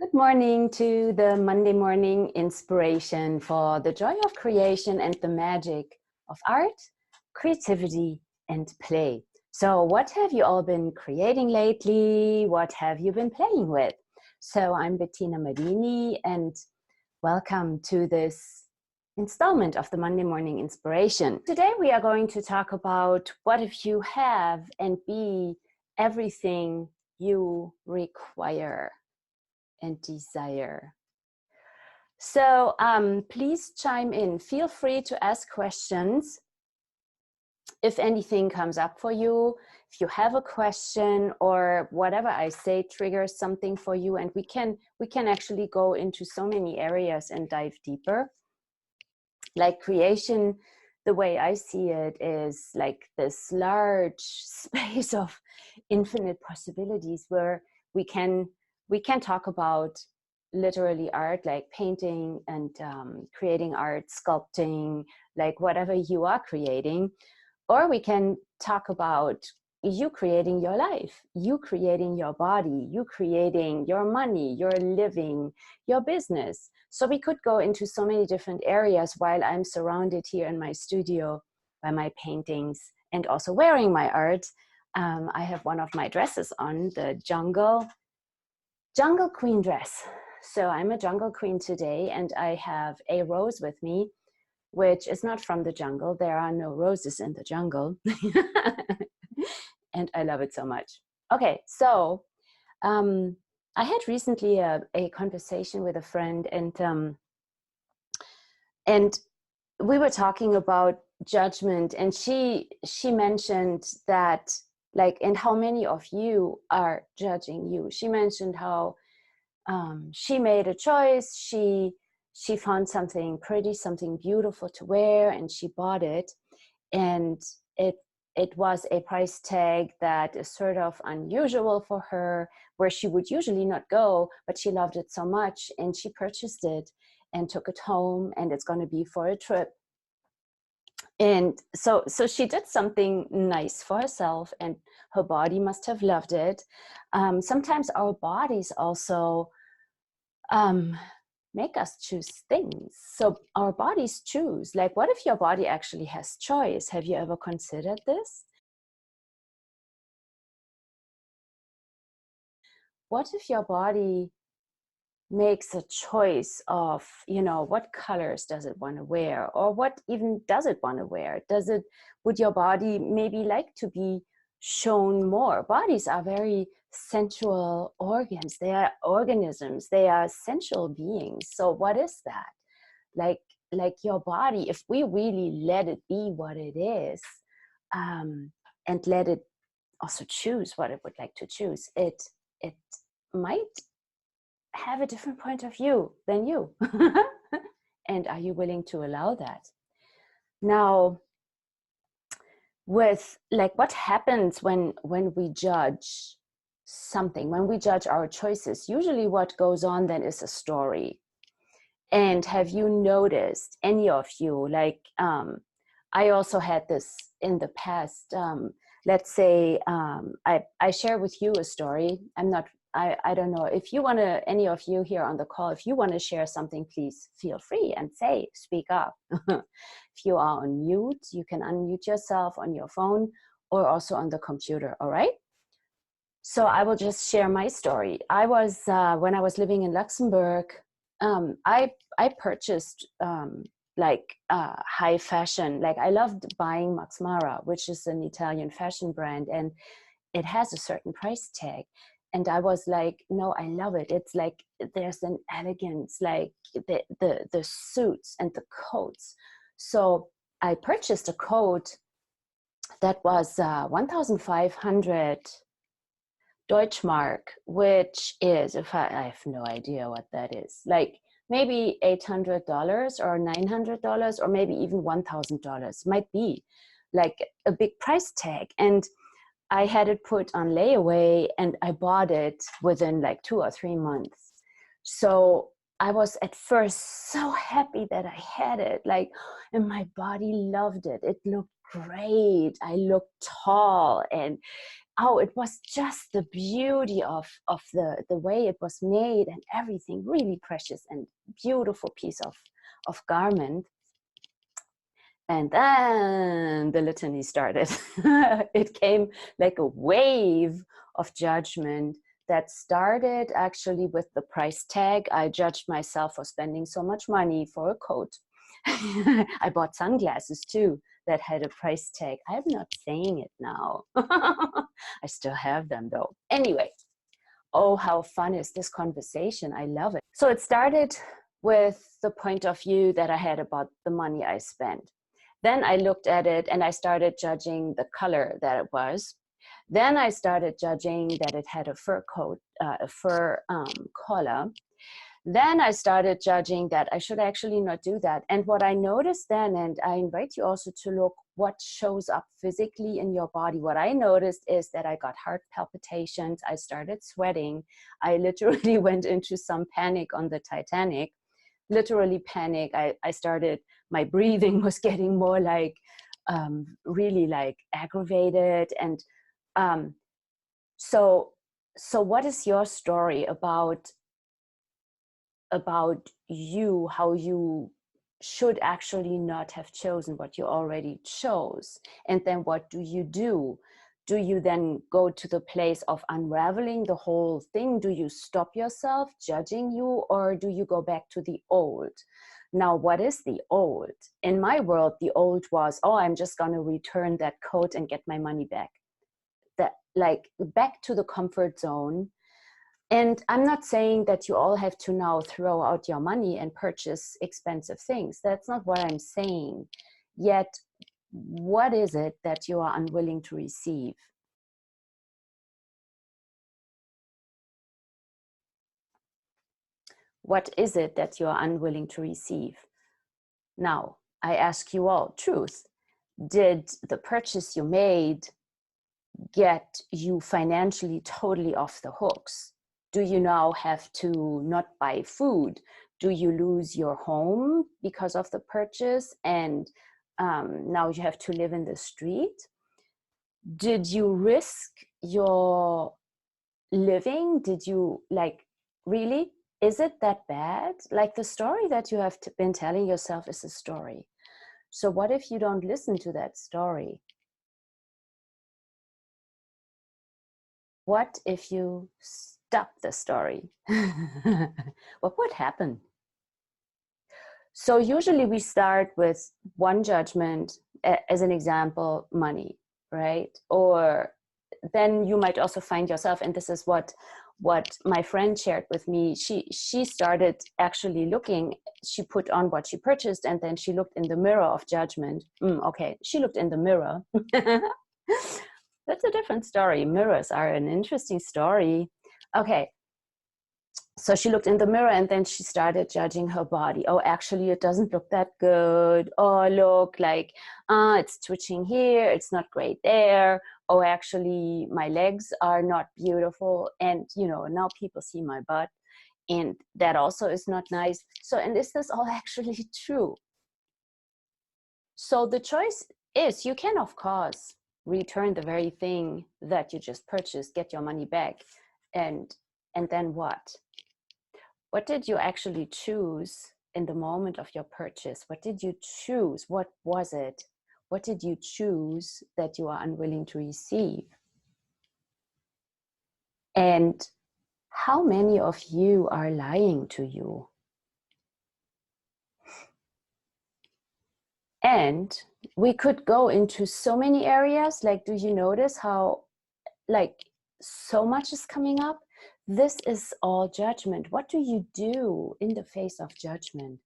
Good morning to the Monday morning inspiration for the joy of creation and the magic of art, creativity, and play. So what have you all been creating lately? What have you been playing with? So I'm Bettina Madini and welcome to this installment of the Monday morning inspiration. Today we are going to talk about what if you have and be everything you require and desire. So please chime in. Feel free to ask questions if anything comes up for you. If you have a question or whatever I say triggers something for you, and we can actually go into so many areas and dive deeper. Like creation, the way I see it is like this large space of infinite possibilities where we can talk about literally art, like painting and creating art, sculpting, like whatever you are creating. Or we can talk about you creating your life, you creating your body, you creating your money, your living, your business. So we could go into so many different areas while I'm surrounded here in my studio by my paintings and also wearing my art. I have one of my dresses on, the jungle queen dress. So I'm a jungle queen today, and I have a rose with me, which is not from the jungle. There are no roses in the jungle. And I love it so much. Okay, so I had recently a conversation with a friend, and we were talking about judgment, and she mentioned that, like, and how many of you are judging you. She mentioned how she made a choice. She found something pretty, something beautiful to wear, and she bought it. And it was a price tag that is sort of unusual for her, where she would usually not go, but she loved it so much, and she purchased it and took it home, and it's going to be for a trip. And so she did something nice for herself, and her body must have loved it. Sometimes our bodies also make us choose things. So our bodies choose. Like, what if your body actually has choice? Have you ever considered this? What if your body makes a choice of, you know, what colors does it want to wear, or what even does it want to wear? Would your body maybe like to be shown more? Bodies are very sensual organs. They are organisms. They are sensual beings. So what is that? Like your body, if we really let it be what it is, and let it also choose what it would like to choose, it might have a different point of view than you. And are you willing to allow that? Now, with like what happens when we judge something, when we judge our choices, usually what goes on then is a story. And have you noticed, any of you, like I also had this in the past. Let's say I share with you a story. I don't know if you want to, any of you here on the call, if you want to share something, please feel free and speak up. If you are on mute, you can unmute yourself on your phone or also on the computer, all right? So I will just share my story. I was, when I was living in Luxembourg, I purchased high fashion. Like, I loved buying Max Mara, which is an Italian fashion brand, and it has a certain price tag. And I was like, no, I love it. It's like there's an elegance, like the suits and the coats. So I purchased a coat that was 1,500 Deutschmark, which is, if I have no idea what that is, like maybe $800 or $900 or maybe even $1,000, might be like a big price tag. And I had it put on layaway, and I bought it within like 2 or 3 months. So I was at first so happy that I had it, like, and my body loved it. It looked great. I looked tall, and oh, it was just the beauty of the way it was made and everything, really precious and beautiful piece of garment. And then the litany started. It came like a wave of judgment that started actually with the price tag. I judged myself for spending so much money for a coat. I bought sunglasses too that had a price tag. I'm not saying it now. I still have them though. Anyway, oh, how fun is this conversation? I love it. So it started with the point of view that I had about the money I spent. Then I looked at it and I started judging the color that it was. Then I started judging that it had a fur coat, a fur collar. Then I started judging that I should actually not do that. And what I noticed then, and I invite you also to look what shows up physically in your body. What I noticed is that I got heart palpitations. I started sweating. I literally went into some panic on the Titanic. Literally panic. I started, my breathing was getting more like, really like aggravated. And so what is your story about you, how you should actually not have chosen what you already chose? And then what do you do? Do you then go to the place of unraveling the whole thing? Do you stop yourself judging you, or do you go back to the old? Now, what is the old? In my world, the old was, oh, I'm just going to return that coat and get my money back. That, like, back to the comfort zone. And I'm not saying that you all have to now throw out your money and purchase expensive things. That's not what I'm saying. Yet, what is it that you are unwilling to receive? What is it that you are unwilling to receive? Now, I ask you all, truth. Did the purchase you made get you financially totally off the hooks? Do you now have to not buy food? Do you lose your home because of the purchase and now you have to live in the street? Did you risk your living? Did you, like, really? Is it that bad? Like, the story that you have been telling yourself is a story. So what if you don't listen to that story? What if you stop the story? What would happen? So usually we start with one judgment, as an example, money, right? Or then you might also find yourself, and this is what my friend shared with me. She started actually looking, she put on what she purchased, and then she looked in the mirror of judgment. Okay, she looked in the mirror. That's a different story. Mirrors are an interesting story. Okay. So she looked in the mirror and then she started judging her body. Oh, actually, it doesn't look that good. Oh, look, like, it's twitching here. It's not great there. Oh, actually, my legs are not beautiful. And, you know, now people see my butt. And that also is not nice. So, and is this all actually true? So the choice is, you can, of course, return the very thing that you just purchased, get your money back. And then what? What did you actually choose in the moment of your purchase? What did you choose? What was it? What did you choose that you are unwilling to receive? And how many of you are lying to you? And we could go into so many areas. Like, do you notice how, like, so much is coming up? This is all judgment. What do you do in the face of judgment?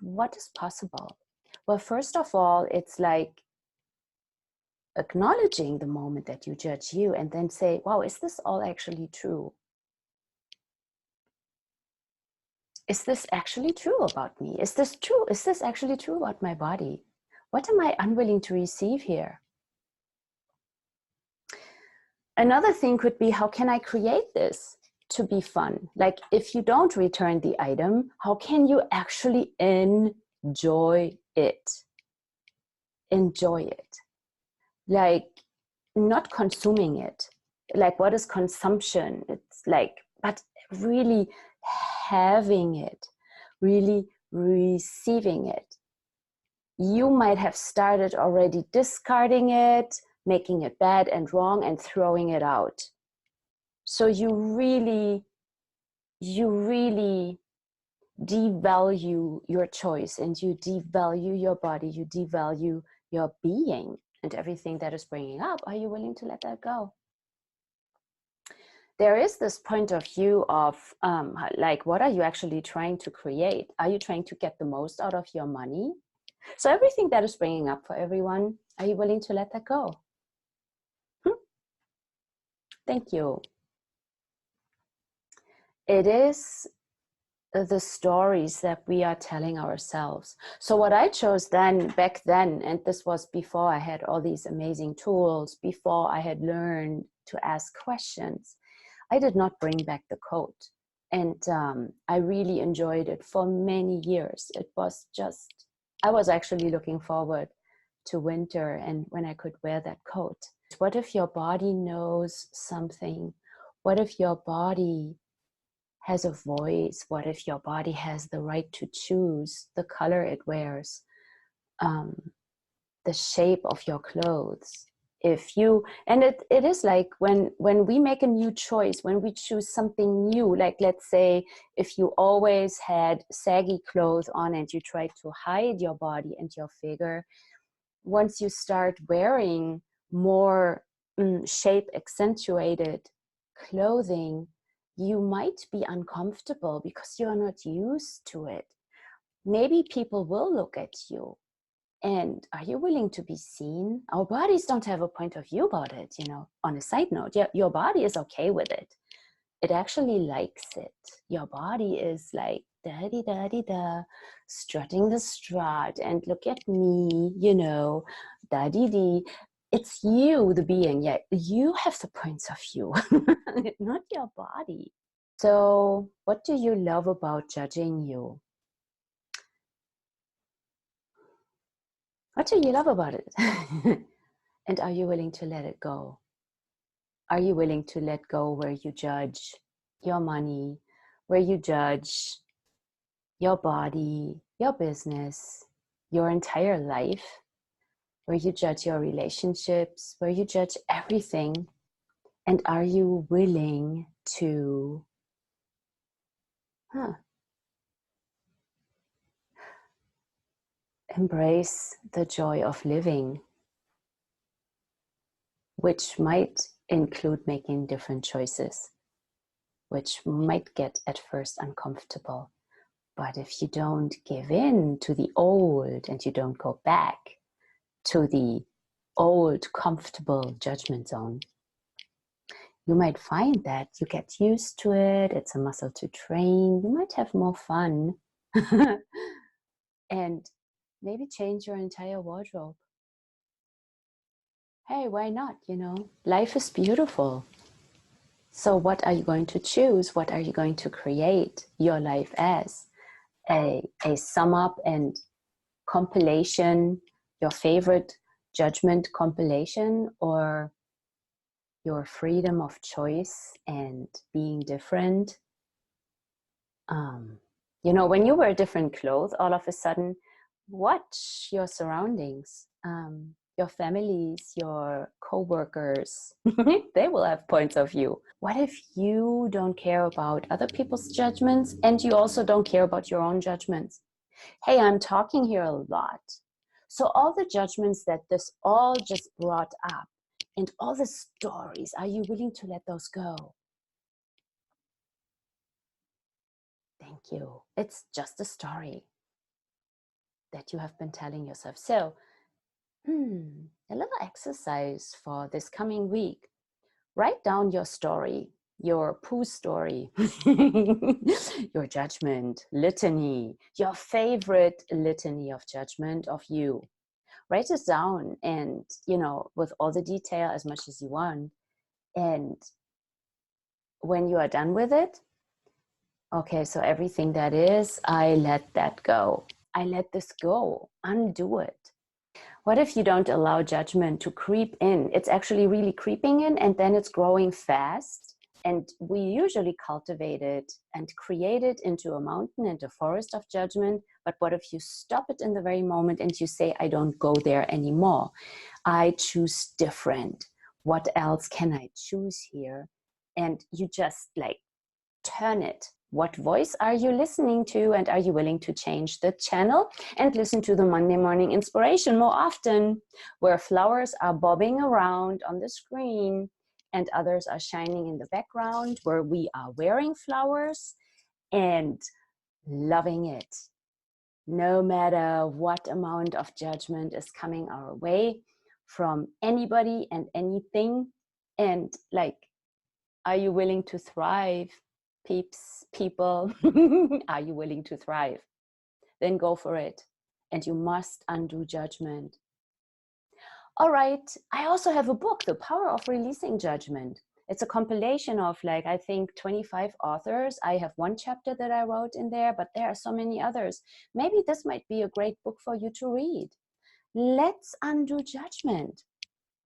What is possible? Well, first of all, it's like acknowledging the moment that you judge you and then say, wow, is this all actually true? Is this actually true about me? Is this true? Is this actually true about my body? What am I unwilling to receive here? Another thing could be, how can I create this to be fun? Like, if you don't return the item, how can you actually enjoy it? Enjoy it. Like, not consuming it. Like, what is consumption? It's like, but really having it, really receiving it. You might have started already discarding it, making it bad and wrong, and throwing it out. So you really devalue your choice, and you devalue your body, you devalue your being and everything that is bringing up. Are you willing to let that go? There is this point of view of like, what are you actually trying to create? Are you trying to get the most out of your money? So everything that is bringing up for everyone, are you willing to let that go? Thank you. It is the stories that we are telling ourselves. So what I chose then, back then, and this was before I had all these amazing tools, before I had learned to ask questions, I did not bring back the coat. And I really enjoyed it for many years. It was just, I was actually looking forward to winter and when I could wear that coat. What if your body knows something? What if your body has a voice? What if your body has the right to choose the color it wears, the shape of your clothes? If you, and it is like when we make a new choice, when we choose something new, like let's say if you always had saggy clothes on and you try to hide your body and your figure, once you start wearing more shape accentuated clothing, you might be uncomfortable because you're not used to it. Maybe people will look at you. And are you willing to be seen? Our bodies don't have a point of view about it, you know. On a side note, yeah, your body is okay with it. It actually likes it. Your body is like, da-dee-da-dee-da, strutting the strut, and look at me, you know, da-dee-dee. It's you, the being. Yeah, you have the points of view, not your body. So what do you love about judging you? What do you love about it? And are you willing to let it go? Are you willing to let go where you judge your money, where you judge your body, your business, your entire life, where you judge your relationships, where you judge everything? And are you willing to embrace the joy of living, which might include making different choices, which might get at first uncomfortable? But if you don't give in to the old and you don't go back to the old comfortable judgment zone, you might find that you get used to it. It's a muscle to train. You might have more fun and maybe change your entire wardrobe. Hey, why not? You know, life is beautiful. So what are you going to choose? What are you going to create your life as? A sum up and compilation, your favorite judgment compilation, or your freedom of choice and being different? You know, when you wear different clothes, all of a sudden, watch your surroundings, your families, your co-workers. They will have points of view. What if you don't care about other people's judgments and you also don't care about your own judgments? Hey, I'm talking here a lot. So all the judgments that this all just brought up and all the stories, are you willing to let those go? Thank you. It's just a story that you have been telling yourself. So, a little exercise for this coming week. Write down your story, your poo story, your judgment litany, your favorite litany of judgment of you. Write it down, and, you know, with all the detail as much as you want. And when you are done with it, okay, so everything that is, I let that go. I let this go. Undo it. What if you don't allow judgment to creep in? It's actually really creeping in, and then it's growing fast. And we usually cultivate it and create it into a mountain and a forest of judgment. But what if you stop it in the very moment and you say, I don't go there anymore. I choose different. What else can I choose here? And you just like turn it. What voice are you listening to? And are you willing to change the channel and listen to the Monday morning inspiration more often, where flowers are bobbing around on the screen and others are shining in the background, where we are wearing flowers and loving it, no matter what amount of judgment is coming our way from anybody and anything. And like, are you willing to thrive, peeps, people? Are you willing to thrive? Then go for it. And you must undo judgment. All right, I also have a book, The Power of Releasing Judgment. It's a compilation of like, I think 25 authors. I have one chapter that I wrote in there, but there are so many others. Maybe this might be a great book for you to read. Let's undo judgment.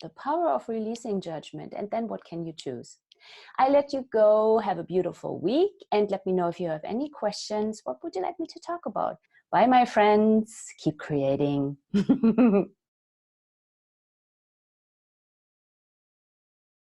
The power of releasing judgment. And then what can you choose? I let you go. Have a beautiful week. And let me know if you have any questions. What would you like me to talk about? Bye, my friends. Keep creating.